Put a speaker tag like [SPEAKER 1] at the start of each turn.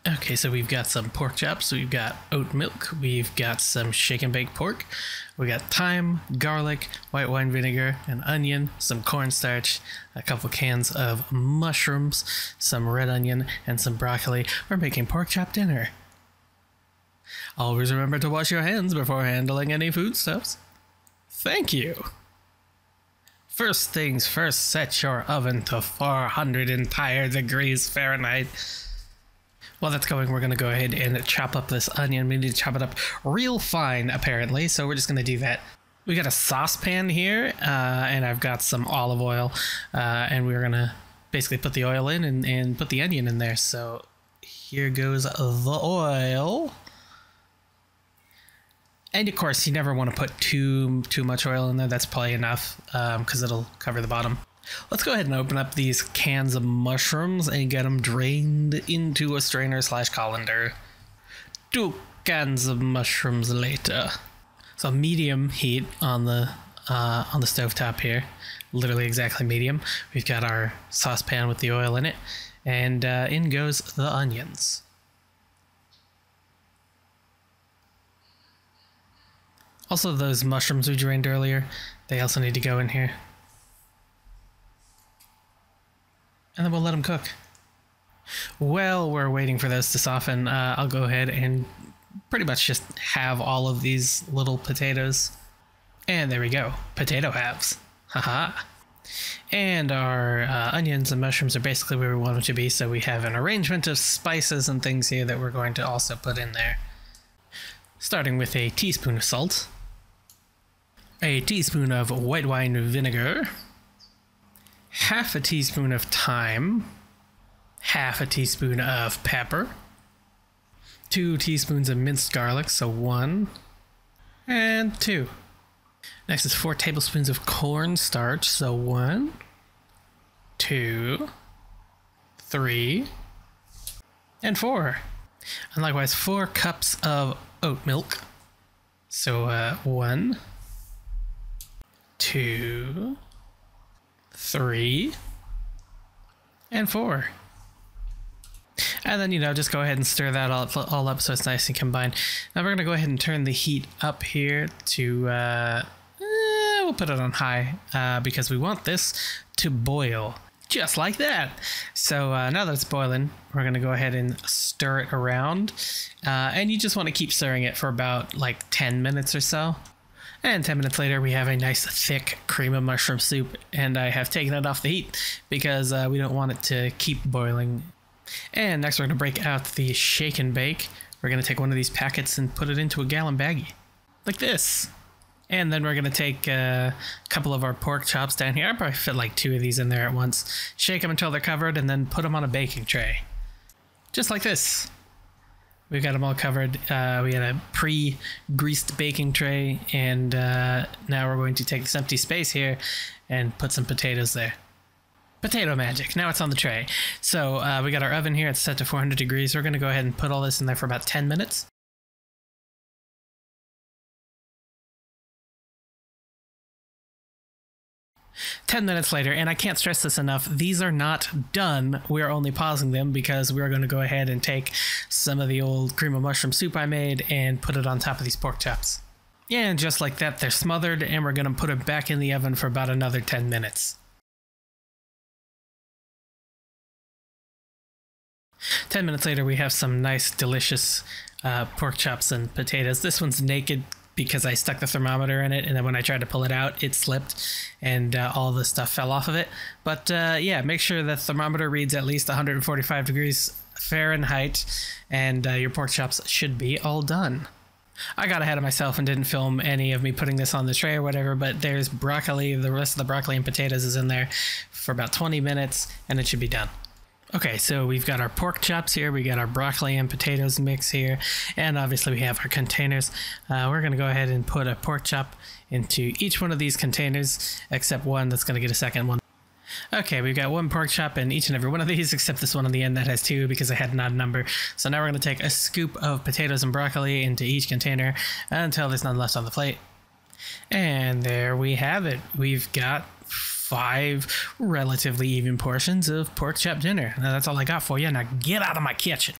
[SPEAKER 1] Okay, so we've got some pork chops, we've got oat milk, we've got some shake and bake pork, we got thyme, garlic, white wine vinegar, an onion, some cornstarch, a couple cans of mushrooms, some red onion, and some broccoli. We're making pork chop dinner. Always remember to wash your hands before handling any foodstuffs. Thank you. First things first, set your oven to 400 entire degrees Fahrenheit. While that's going, we're going to go ahead and chop up this onion. We need to chop it up real fine, apparently, so we're just going to do that. We got a saucepan here, and I've got some olive oil, and we're going to basically put the oil in and put the onion in there. So here goes the oil. And of course, you never want to put too much oil in there. That's probably enough, because it'll cover the bottom. Let's go ahead and open up these cans of mushrooms and get them drained into a strainer / colander. 2 cans of mushrooms later. So medium heat on the stovetop here, literally exactly medium. We've got our saucepan with the oil in it, and in goes the onions. Also, those mushrooms we drained earlier, they also need to go in here. And then we'll let them cook. While we're waiting for those to soften, I'll go ahead and pretty much just have all of these little potatoes. And there we go, potato halves. Haha. And our onions and mushrooms are basically where we want them to be, so we have an arrangement of spices and things here that we're going to also put in there. Starting with a teaspoon of salt, a teaspoon of white wine vinegar, half a teaspoon of thyme, half a teaspoon of pepper, 2 teaspoons of minced garlic, so 1 and 2. Next is 4 tablespoons of cornstarch, so 1, 2, 3, and 4. And likewise 4 cups of oat milk, so 1, 2, 3, and 4. And then, just go ahead and stir that all up so it's nice and combined. Now we're going to go ahead and turn the heat up here to, we'll put it on high, because we want this to boil just like that. So now that it's boiling, we're going to go ahead and stir it around. And you just want to keep stirring it for about like 10 minutes or so. And 10 minutes later, we have a nice thick cream of mushroom soup, and I have taken it off the heat because we don't want it to keep boiling. And next we're going to break out the shake and bake. We're going to take one of these packets and put it into a gallon baggie, like this. And then we're going to take a couple of our pork chops down here. I'll probably fit like 2 of these in there at once. Shake them until they're covered, and then put them on a baking tray. Just like this. We've got them all covered. We had a pre-greased baking tray, and now we're going to take this empty space here and put some potatoes there. Potato magic. Now it's on the tray. So we got our oven here. It's set to 400 degrees. We're going to go ahead and put all this in there for about 10 minutes. Ten minutes later, and I can't stress this enough, these are not done. We're only pausing them because we're going to go ahead and take some of the old cream of mushroom soup I made and put it on top of these pork chops. And just like that, they're smothered, and we're going to put it back in the oven for about another 10 minutes. 10 minutes later, we have some nice, delicious pork chops and potatoes. This one's naked because I stuck the thermometer in it, and then when I tried to pull it out, it slipped, and all the stuff fell off of it. But yeah, make sure the thermometer reads at least 145 degrees Fahrenheit, and your pork chops should be all done. I got ahead of myself and didn't film any of me putting this on the tray or whatever, but there's broccoli. The rest of the broccoli and potatoes is in there for about 20 minutes, and it should be done. Okay, so we've got our pork chops here, we got our broccoli and potatoes mix here, and obviously we have our containers. We're going to go ahead and put a pork chop into each one of these containers, except one that's going to get a second one. Okay, we've got 1 pork chop in each and every one of these, except this one on the end that has 2 because I had an odd number. So now we're going to take a scoop of potatoes and broccoli into each container until there's none left on the plate. And there we have it. We've got 5 relatively even portions of pork chop dinner. Now that's all I got for you. Now get out of my kitchen.